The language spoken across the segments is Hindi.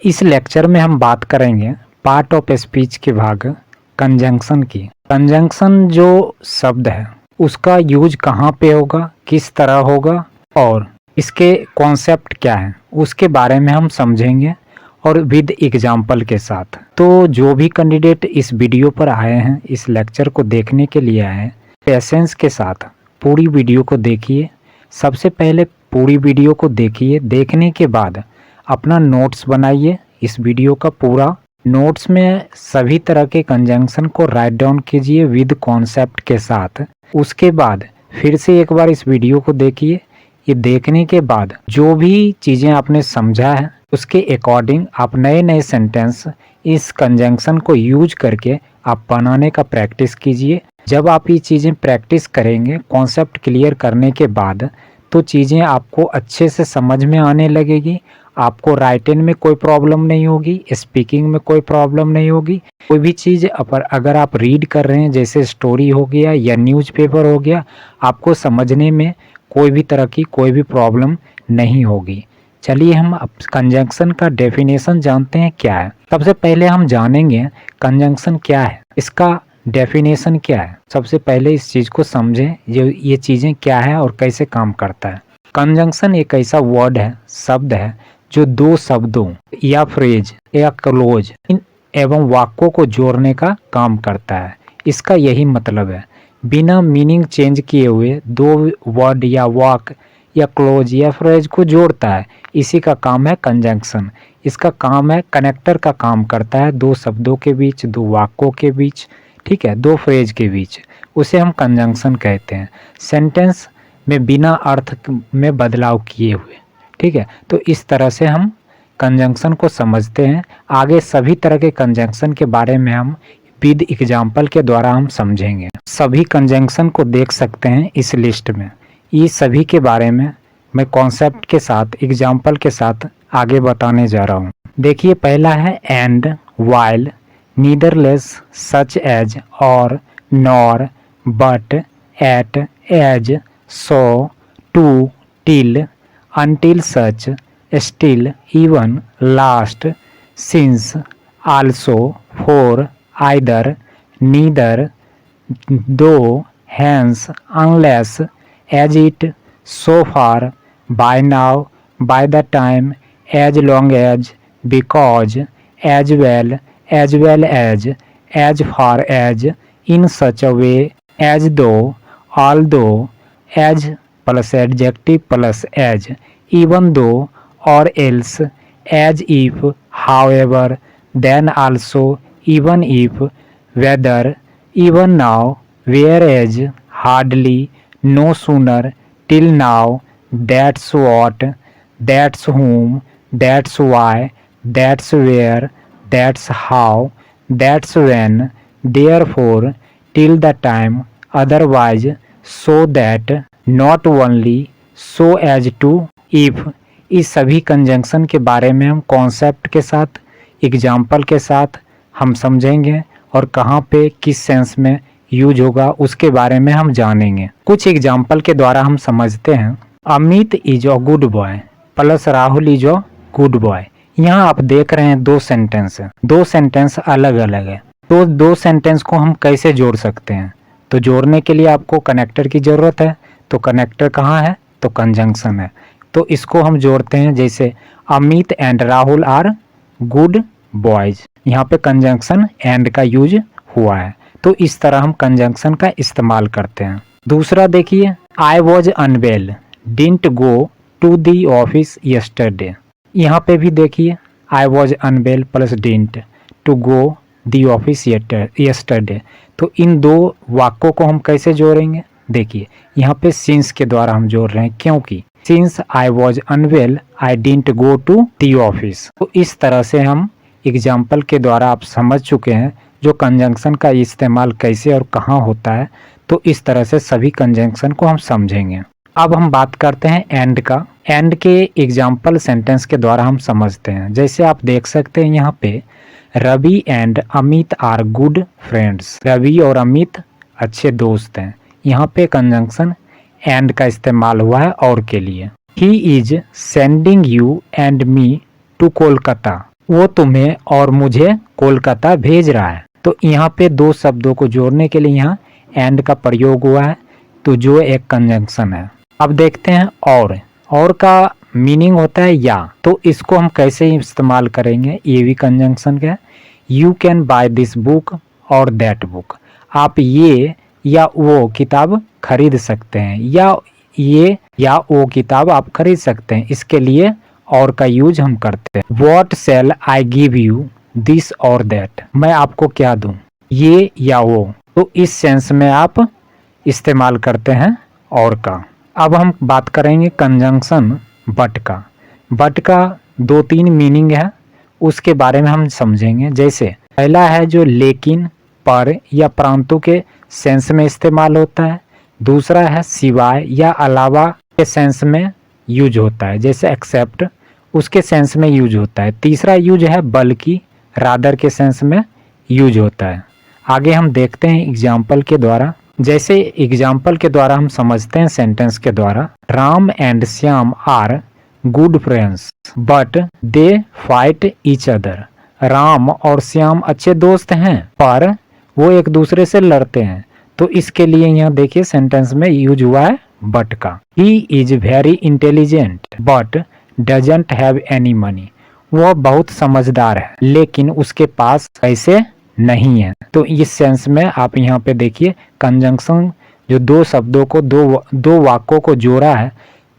इस लेक्चर में हम बात करेंगे पार्ट ऑफ स्पीच के भाग कंजंक्शन की। कंजंक्शन जो शब्द है उसका यूज कहाँ पे होगा, किस तरह होगा और इसके कॉन्सेप्ट क्या है उसके बारे में हम समझेंगे और विद एग्जाम्पल के साथ। तो जो भी कैंडिडेट इस वीडियो पर आए हैं, इस लेक्चर को देखने के लिए आए हैं, पेशेंस के साथ पूरी वीडियो को देखिए। सबसे पहले पूरी वीडियो को देखिए, देखने के बाद अपना नोट्स बनाइए। इस वीडियो का पूरा नोट्स में सभी तरह के कंजंक्शन को राइट डाउन कीजिए विद कॉन्सेप्ट के साथ। उसके बाद फिर से एक बार इस वीडियो को देखिए। ये देखने के बाद जो भी चीज़ें आपने समझा है उसके अकॉर्डिंग आप नए नए सेंटेंस इस कंजंक्शन को यूज करके आप बनाने का प्रैक्टिस कीजिए। जब आप ये चीज़ें प्रैक्टिस करेंगे कॉन्सेप्ट क्लियर करने के बाद, तो चीज़ें आपको अच्छे से समझ में आने लगेगी। आपको राइटिंग में कोई प्रॉब्लम नहीं होगी, स्पीकिंग में कोई प्रॉब्लम नहीं होगी। कोई भी चीज़ अगर आप रीड कर रहे हैं, जैसे स्टोरी हो गया या न्यूज़पेपर हो गया, आपको समझने में कोई भी तरह की कोई भी प्रॉब्लम नहीं होगी। चलिए हम अब कंजंक्शन का डेफिनेशन जानते हैं क्या है। सबसे पहले हम जानेंगे कंजंक्शन क्या है, इसका डेफिनेशन क्या है। सबसे पहले इस चीज़ को समझें, ये चीज़ें क्या है और कैसे काम करता है। कंजंक्शन एक ऐसा वर्ड है, शब्द है, जो दो शब्दों या फ्रेज या क्लोज एवं वाक्यों को जोड़ने का काम करता है। इसका यही मतलब है, बिना मीनिंग चेंज किए हुए दो वर्ड या वाक या क्लोज या फ्रेज को जोड़ता है। इसी का काम है कंजंक्शन। इसका काम है कनेक्टर का काम करता है, दो शब्दों के बीच, दो वाक्यों के बीच, ठीक है, दो फ्रेज के बीच, उसे हम कंजंक्शन कहते हैं। सेंटेंस में बिना अर्थ में बदलाव किए हुए, ठीक है। तो इस तरह से हम कंजंक्शन को समझते हैं। आगे सभी तरह के कंजंक्शन के बारे में हम विद एग्जाम्पल के द्वारा हम समझेंगे। सभी कंजंक्शन को देख सकते हैं इस लिस्ट में। ये सभी के बारे में मैं कॉन्सेप्ट के साथ, एग्जाम्पल के साथ आगे बताने जा रहा हूँ। देखिए, पहला है and, while, neither less, such as, और, nor, but, at, as, so, to, till, until such, still, even, last, since, also, for, either, neither, though, hence, unless, as it, so far, by now, by the time, as long as, because, as well as far as, in such a way, as though, although, as plus adjective plus as, even though, or else, as if, however, then also, even if, whether, even now, whereas, hardly, no sooner, till now, that's what, that's whom, that's why, that's where, that's how, that's when, therefore, till the time, otherwise, so that, not only, so as to, if। इस सभी कंजंक्शन के बारे में हम कॉन्सेप्ट के साथ, एग्जाम्पल के साथ हम समझेंगे और कहाँ पे किस सेंस में यूज होगा उसके बारे में हम जानेंगे। कुछ एग्जाम्पल के द्वारा हम समझते हैं। Amit is a good boy plus Rahul is a good boy. यहाँ आप देख रहे हैं दो सेंटेंस है, दो सेंटेंस अलग अलग है। तो दो सेंटेंस को हम कैसे जोड़ सकते हैं? तो जोड़ने के लिए आपको कनेक्टर की जरूरत है। तो कनेक्टर कहाँ है? तो कंजंक्शन है। तो इसको हम जोड़ते हैं, जैसे Amit and Rahul are good boys. यहाँ पे कंजंक्शन एंड का यूज हुआ है। तो इस तरह हम कंजंक्शन का इस्तेमाल करते हैं। दूसरा देखिए, I was unwell didn't go to the office yesterday. यहाँ पे भी देखिए, I was unwell plus didn't to go the office yesterday. तो इन दो वाक्यों को हम कैसे जोड़ेंगे? देखिए, यहाँ पे सिंस के द्वारा हम जोड़ रहे हैं, क्योंकि since I was unwell I didn't go to the office. तो इस तरह से हम एग्जाम्पल के द्वारा आप समझ चुके हैं जो कंजंक्शन का इस्तेमाल कैसे और कहाँ होता है। तो इस तरह से सभी कंजंक्शन को हम समझेंगे। अब हम बात करते हैं एंड का। एंड के एग्जाम्पल सेंटेंस के द्वारा हम समझते हैं। जैसे आप देख सकते हैं यहाँ पे, Ravi and Amit are good friends. Ravi और अमित अच्छे दोस्त हैं। यहाँ पे कंजंक्शन एंड का इस्तेमाल हुआ है और के लिए। He is sending you and me to Kolkata. वो तुम्हें और मुझे कोलकाता भेज रहा है। तो यहाँ पे दो शब्दों को जोड़ने के लिए यहाँ एंड का प्रयोग हुआ है, तो जो एक कंजंक्शन है। अब देखते हैं और का मीनिंग होता है या, तो इसको हम कैसे इस्तेमाल करेंगे। ये भी कंजंक्शन का है। You can by this book और दैट बुक, आप ये या वो किताब खरीद सकते हैं, या ये या वो किताब आप खरीद सकते हैं। इसके लिए और का यूज हम करते हैं। What shell I give you this और दैट, मैं आपको क्या दूं, ये या वो। तो इस सेंस में आप इस्तेमाल करते हैं और का। अब हम बात करेंगे कंजंक्शन बट का। बट का 2-3 मीनिंग है, उसके बारे में हम समझेंगे। जैसे पहला है जो लेकिन, पर या परंतु के सेंस में इस्तेमाल होता है। दूसरा है सिवाय या अलावा के सेंस में यूज होता है, जैसे एक्सेप्ट, उसके सेंस में यूज होता है। तीसरा यूज है बल्कि, रादर के सेंस में यूज होता है। आगे हम देखते हैं एग्जाम्पल के द्वारा। जैसे एग्जाम्पल के द्वारा हम समझते हैं सेंटेंस के द्वारा। Ram and Shyam are good friends but they fight each other. Ram और श्याम अच्छे दोस्त हैं, पर वो एक दूसरे से लड़ते हैं। तो इसके लिए यहाँ देखिए सेंटेंस में यूज हुआ है बट का। He is very intelligent but doesn't have any money, वह बहुत समझदार है लेकिन उसके पास पैसे नहीं है। तो इस सेंस में आप यहाँ पे देखिए कंजंक्शन जो दो शब्दों को दो वाक्यों को जोड़ा है,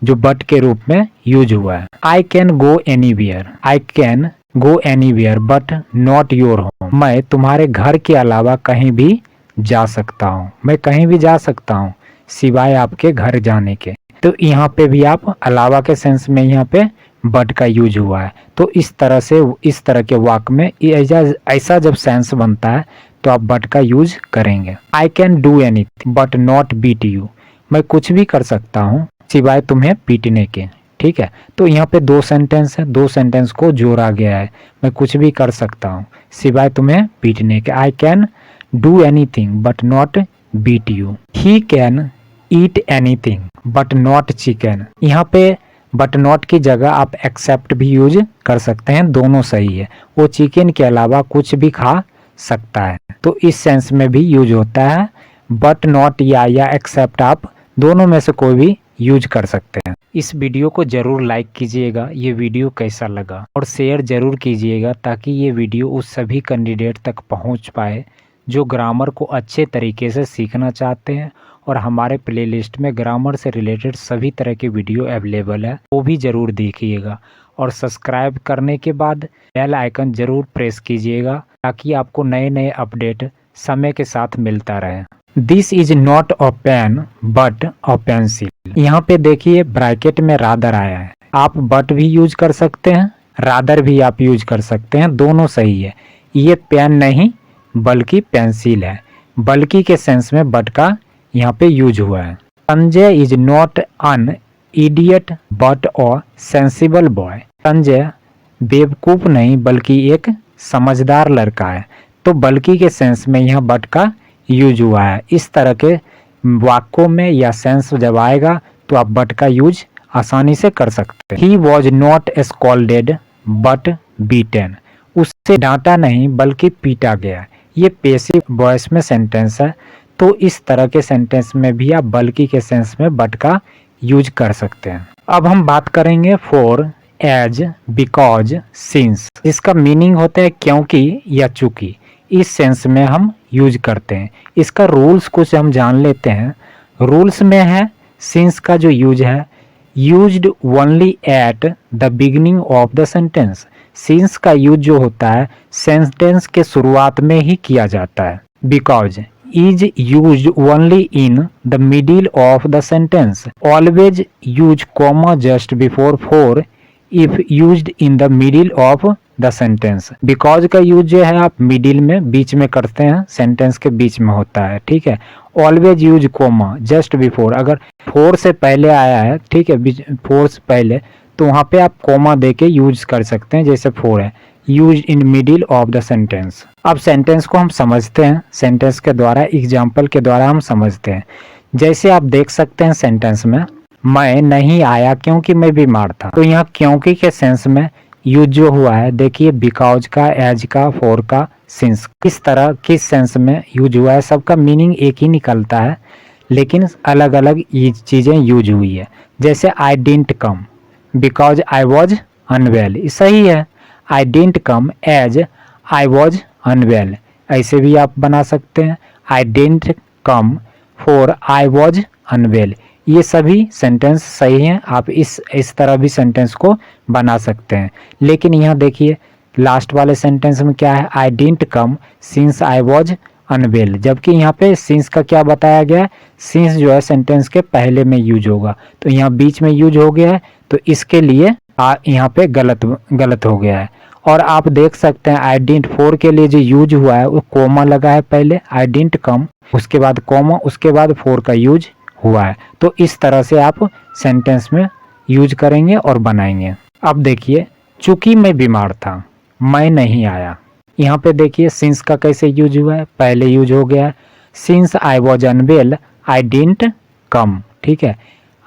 जो बट के रूप में यूज हुआ है। I can go anywhere, I can go anywhere but not your home, मैं तुम्हारे घर के अलावा कहीं भी जा सकता हूँ, मैं कहीं भी जा सकता हूँ सिवाय आपके घर जाने के। तो यहाँ पे भी आप अलावा के सेंस में यहाँ पे बट का यूज हुआ है। तो इस तरह से इस तरह के वाक्य में ऐसा जब सेंस बनता है तो आप बट का यूज करेंगे। I can do anything but not beat you, मैं कुछ भी कर सकता हूँ सिवाय तुम्हें पीटने के। ठीक है, तो यहाँ पे दो सेंटेंस है, दो सेंटेंस को जोड़ा गया है। मैं कुछ भी कर सकता हूँ सिवाय तुम्हें पीटने के। I can do anything but not beat you. He can eat anything but not chicken, यहाँ पे बट नॉट की जगह आप एक्सेप्ट भी यूज कर सकते हैं, दोनों सही है। वो चिकन के अलावा कुछ भी खा सकता है, तो इस सेंस में भी यूज होता है। बट नॉट या एक्सेप्ट आप दोनों में से कोई भी यूज कर सकते हैं। इस वीडियो को जरूर लाइक कीजिएगा, ये वीडियो कैसा लगा, और शेयर जरूर कीजिएगा ताकि ये वीडियो उस सभी कैंडिडेट तक पहुंच पाए जो ग्रामर को अच्छे तरीके से सीखना चाहते हैं। और हमारे प्लेलिस्ट में ग्रामर से रिलेटेड सभी तरह के वीडियो अवेलेबल है, वो भी ज़रूर देखिएगा। और सब्सक्राइब करने के बाद बेल आइकन ज़रूर प्रेस कीजिएगा ताकि आपको नए नए अपडेट समय के साथ मिलता रहे। This is not a pen but a pencil, यहाँ पे देखिए ब्रैकेट में रादर आया है। आप बट भी यूज कर सकते हैं, रादर भी आप यूज कर सकते हैं, दोनों सही है। ये पेन नहीं बल्कि पेंसिल है, बल्कि के सेंस में बट का यहाँ पे यूज हुआ है। Sanjay is not an idiot but a sensible boy, Sanjay बेवकूफ नहीं बल्कि एक समझदार लड़का है। तो बल्कि के सेंस में यहाँ बट का यूज हुआ है। इस तरह के वाक्यों में या सेंस जब आएगा तो आप बट का यूज आसानी से कर सकते हैं। He was not scolded but beaten, उससे डांटा नहीं बल्कि पीटा गया। ये पैसिव वॉइस में सेंटेंस है, तो इस तरह के सेंटेंस में भी आप बल्कि के सेंस में बट का यूज कर सकते हैं। अब हम बात करेंगे फॉर, एज, बिकॉज, सिंस। इसका मीनिंग होता है क्योंकि या चूंकि, इस सेंस में हम यूज करते हैं। इसका रूल्स कुछ हम जान लेते हैं। रूल्स में है सिंस का जो यूज है, used only at the beginning of the sentence. Since का यूज जो होता है सेंटेंस के शुरुआत में ही किया जाता है। Because is used only in the middle of the sentence. Always use comma just before for if used in the middle of the sentence. Because का यूज जो है आप मिडिल में बीच में करते हैं, सेंटेंस के बीच में होता है। ठीक है, always use comma just before, अगर फोर से पहले आया है, ठीक है, फोर से पहले, तो वहाँ पे आप कोमा दे के यूज कर सकते हैं। जैसे फोर है, use in middle of the sentence. अब सेंटेंस को हम समझते हैं, सेंटेंस के द्वारा, एग्जाम्पल के द्वारा हम समझते हैं। जैसे आप देख सकते हैं सेंटेंस में, मैं नहीं आया क्योंकि मैं बीमार था। तो यहाँ क्योंकि के सेंस में यूज जो हुआ है, देखिए बिकॉज का, एज का, फॉर का, सिंस किस तरह किस सेंस में यूज हुआ है, सबका मीनिंग एक ही निकलता है लेकिन अलग अलग ये चीज़ें यूज हुई है। जैसे I didn't come because I was unwell, सही है। I didn't come as I was unwell, ऐसे भी आप बना सकते हैं। I didn't come for I was unwell, ये सभी सेंटेंस सही हैं। आप इस तरह भी सेंटेंस को बना सकते हैं। लेकिन यहाँ देखिए लास्ट वाले सेंटेंस में क्या है, I didn't come since I was unwell, जबकि यहाँ पे सिंस का क्या बताया गया है, सिंस जो है सेंटेंस के पहले में यूज होगा, तो यहाँ बीच में यूज हो गया है, तो इसके लिए यहाँ पे गलत हो गया है। और आप देख सकते हैं आई डिडंट फोर के लिए जो यूज हुआ है वो कोमा लगा है पहले, आई डिडंट कम, उसके बाद कोमा, उसके बाद फोर का यूज हुआ है। तो इस तरह से आप सेंटेंस में यूज करेंगे और बनाएंगे। अब देखिए चूंकि मैं बीमार था मैं नहीं आया, यहाँ पे देखिए सिंस का कैसे यूज हुआ है, पहले यूज हो गया है। Since I was unwell I didn't come, ठीक है।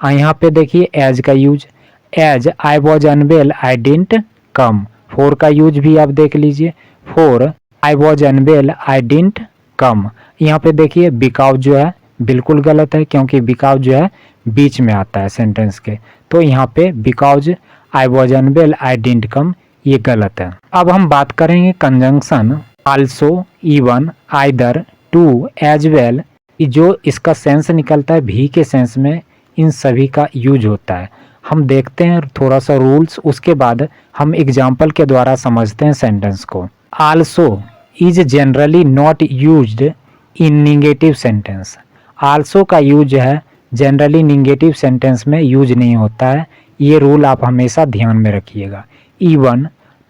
यहाँ पे देखिए एज का use, as I was unwell I didn't come. For का यूज भी आप देख लीजिए, for I was unwell I didn't come. यहाँ पे देखिए बिकॉज जो है बिल्कुल गलत है, क्योंकि बिकॉज जो है बीच में आता है सेंटेंस के, तो यहाँ पे because I was unwell I didn't come ये गलत है। अब हम बात करेंगे conjunction also, even, either, too, as well, जो इसका सेंस निकलता है भी के सेंस में इन सभी का यूज होता है। हम देखते हैं थोड़ा सा रूल्स, उसके बाद हम एग्जाम्पल के द्वारा समझते हैं सेंटेंस को। Also is generally not used in negative sentence, also का यूज है जनरली निगेटिव सेंटेंस में यूज नहीं होता है, ये रूल आप हमेशा ध्यान में रखिएगा। Even,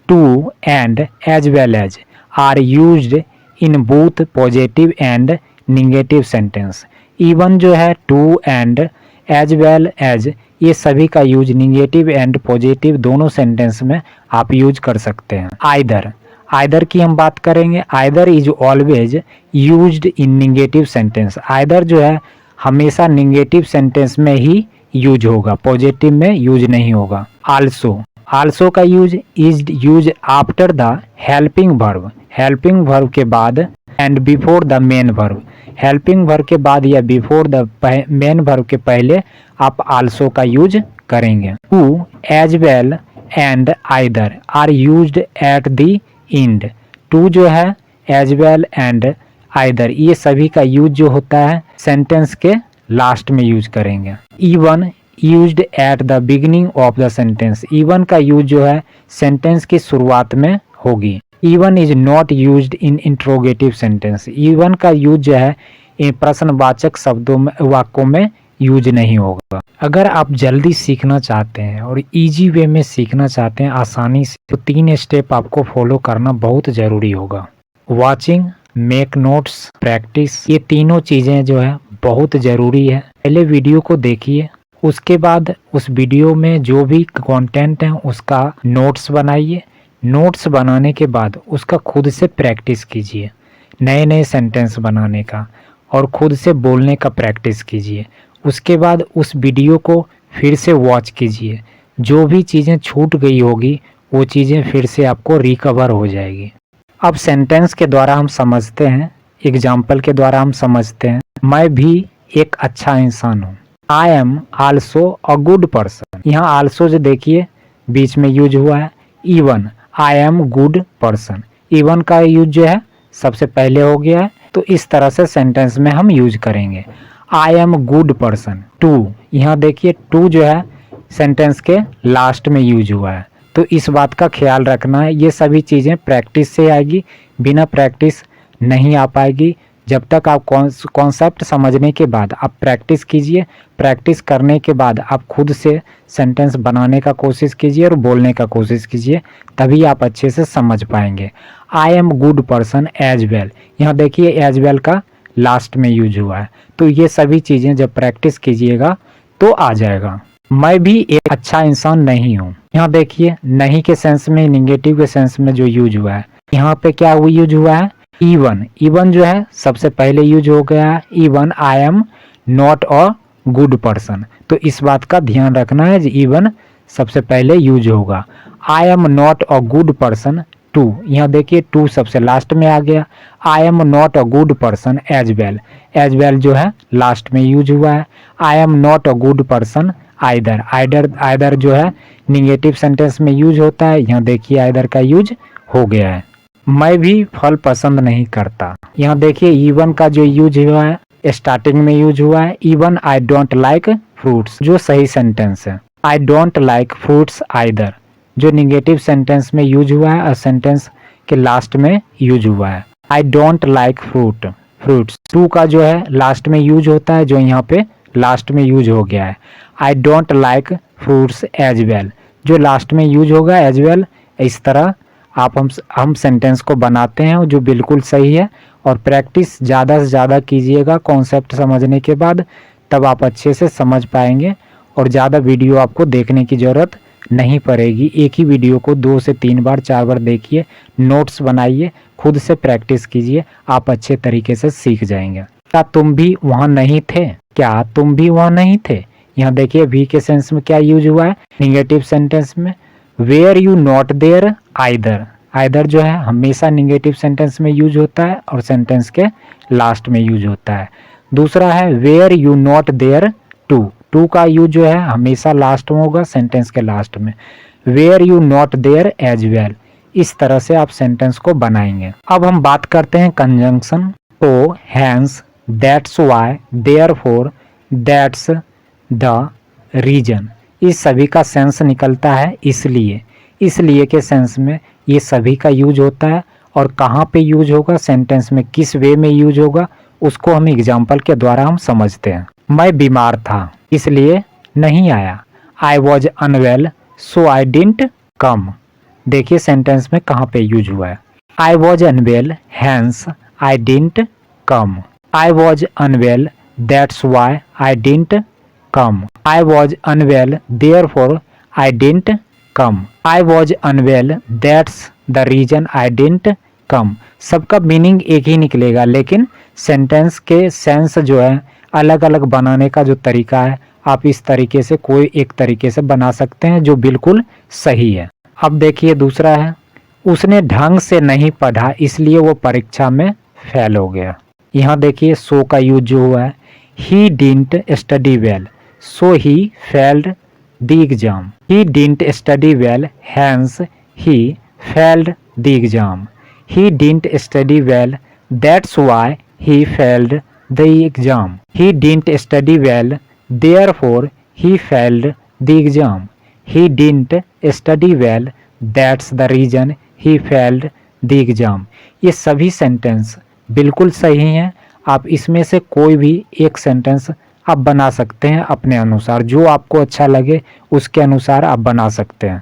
too and as well as are used in both positive and negative sentence. Even जो है, too and, as well as, ये सभी का यूज निगेटिव एंड पॉजिटिव दोनों सेंटेंस में आप यूज कर सकते हैं। आइदर, आइदर की हम बात करेंगे, either is always used in negative sentence, either जो है हमेशा निगेटिव सेंटेंस में ही यूज होगा, पॉजिटिव में यूज नहीं होगा। आल्सो, आल्सो का use is use after the helping verb, helping verb के बाद and before the main verb, helping verb के बाद या बिफोर द मेन वर्ब के पहले आप आल्सो का यूज करेंगे। Too, as well and either are used at the end, too जो है एज वेल एंड आइदर ये सभी का यूज जो होता है सेंटेंस के लास्ट में यूज करेंगे। Even used at the beginning of the sentence, even का यूज जो है सेंटेंस की शुरुआत में होगी। Even is not used in interrogative sentence, even का यूज जो है प्रश्नवाचक शब्दों में, वाक्यों में यूज नहीं होगा। अगर आप जल्दी सीखना चाहते हैं और इजी वे में सीखना चाहते हैं आसानी से, तो 3 स्टेप आपको फॉलो करना बहुत ज़रूरी होगा। वॉचिंग, मेक नोट्स, प्रैक्टिस, ये तीनों चीज़ें जो है बहुत ज़रूरी है। पहले वीडियो को देखिए, उसके बाद उस वीडियो में जो भी कंटेंट है उसका नोट्स बनाइए, नोट्स बनाने के बाद उसका खुद से प्रैक्टिस कीजिए, नए नए सेंटेंस बनाने का और खुद से बोलने का प्रैक्टिस कीजिए। उसके बाद उस वीडियो को फिर से वॉच कीजिए, जो भी चीज़ें छूट गई होगी वो चीज़ें फिर से आपको रिकवर हो जाएगी। अब सेंटेंस के द्वारा हम समझते हैं, एग्जाम्पल के द्वारा हम समझते हैं। मैं भी एक अच्छा इंसान हूँ, I am also a good person, यहाँ आल्सो जो देखिए बीच में यूज हुआ है। Even, I am good person, even का यूज जो है सबसे पहले हो गया है, तो इस तरह से सेंटेंस में हम यूज करेंगे। I am good person, too, यहाँ देखिए टू जो है सेंटेंस के लास्ट में यूज हुआ है, तो इस बात का ख्याल रखना है। ये सभी चीज़ें प्रैक्टिस से आएगी, बिना प्रैक्टिस नहीं आ पाएगी। जब तक आप कॉन्सेप्ट समझने के बाद आप प्रैक्टिस कीजिए, प्रैक्टिस करने के बाद आप खुद से सेंटेंस बनाने का कोशिश कीजिए और बोलने का कोशिश कीजिए, तभी आप अच्छे से समझ पाएंगे। I am good person as well, यहाँ देखिए एज वेल का लास्ट में यूज हुआ है, तो ये सभी चीज़ें जब प्रैक्टिस कीजिएगा तो आ जाएगा। मैं भी एक अच्छा इंसान नहीं हूँ, यहाँ देखिए नहीं के सेंस में, निगेटिव के सेंस में जो यूज हुआ है, यहाँ पे क्या यूज हुआ है, इवन, इवन जो है सबसे पहले यूज हो गया है। Even I am not a good person, तो इस बात का ध्यान रखना है, इवन सबसे पहले यूज होगा। I am not a good person too, यहाँ देखिए टू सबसे लास्ट में आ गया। I am not a good person as well जो है लास्ट में यूज हुआ है। I am not a good person either, either जो है निगेटिव सेंटेंस में यूज होता है, यहाँ देखिए आइदर का यूज हो गया है। मैं भी फल पसंद नहीं करता, यहाँ देखिए इवन का जो यूज हुआ है स्टार्टिंग में यूज हुआ है। Even I don't like fruits जो सही सेंटेंस है। I don't like fruits either जो निगेटिव सेंटेंस में यूज हुआ है और सेंटेंस के लास्ट में यूज हुआ है। I don't like fruits too का जो है लास्ट में यूज होता है, जो यहाँ पे लास्ट में यूज हो गया है। I don't like fruits as well जो लास्ट में यूज होगा एज वेल। इस तरह आप हम सेंटेंस को बनाते हैं जो बिल्कुल सही है। और प्रैक्टिस ज़्यादा से ज़्यादा कीजिएगा कॉन्सेप्ट समझने के बाद, तब आप अच्छे से समझ पाएंगे और ज़्यादा वीडियो आपको देखने की ज़रूरत नहीं पड़ेगी। एक ही वीडियो को 2 से 3 बार 4 बार देखिए, नोट्स बनाइए, खुद से प्रैक्टिस कीजिए, आप अच्छे तरीके से सीख जाएंगे। क्या तुम भी वहाँ नहीं थे, क्या तुम भी वहाँ नहीं थे, यहाँ देखिए वी के सेंस में क्या यूज हुआ है निगेटिव सेंटेंस में। Where you not there either जो है हमेशा निगेटिव सेंटेंस में यूज होता है और सेंटेंस के लास्ट में यूज होता है। दूसरा है where you not there too का यूज जो है हमेशा लास्ट में होगा सेंटेंस के लास्ट में। Where you not there as well, इस तरह से आप सेंटेंस को बनाएंगे। अब हम बात करते हैं कंजंक्शन। तो hence, that's why, therefore, that's the reason, इस सभी का सेंस निकलता है इसलिए के सेंस में ये सभी का यूज होता है। और कहाँ पे यूज होगा, सेंटेंस में किस वे में यूज होगा, उसको हम एग्जाम्पल के द्वारा हम समझते हैं। मैं बीमार था इसलिए नहीं आया। I was unwell so I didn't come, देखिए सेंटेंस में कहाँ पे यूज हुआ है। I was unwell hence I didn't come. I was unwell that's why I didn't come. I was unwell therefore I didn't come. I was unwell that's the reason I didn't come. सबका मीनिंग एक ही निकलेगा, लेकिन सेंटेंस के सेंस जो है अलग अलग बनाने का जो तरीका है, आप इस तरीके से कोई एक तरीके से बना सकते हैं जो बिल्कुल सही है। अब देखिए दूसरा है, उसने ढंग से नहीं पढ़ा इसलिए वो परीक्षा में फेल हो गया। यहाँ देखिए सो का यूज जो हुआ है, he didn't study well so he failed the exam. He didn't study well hence he failed the exam. He didn't study well that's why he failed the exam. He didn't study well therefore he failed the exam. He didn't study well that's the reason he failed the exam. ये सभी सेंटेंस बिल्कुल सही हैं। आप इसमें से कोई भी एक सेंटेंस आप बना सकते हैं अपने अनुसार, जो आपको अच्छा लगे उसके अनुसार आप बना सकते हैं।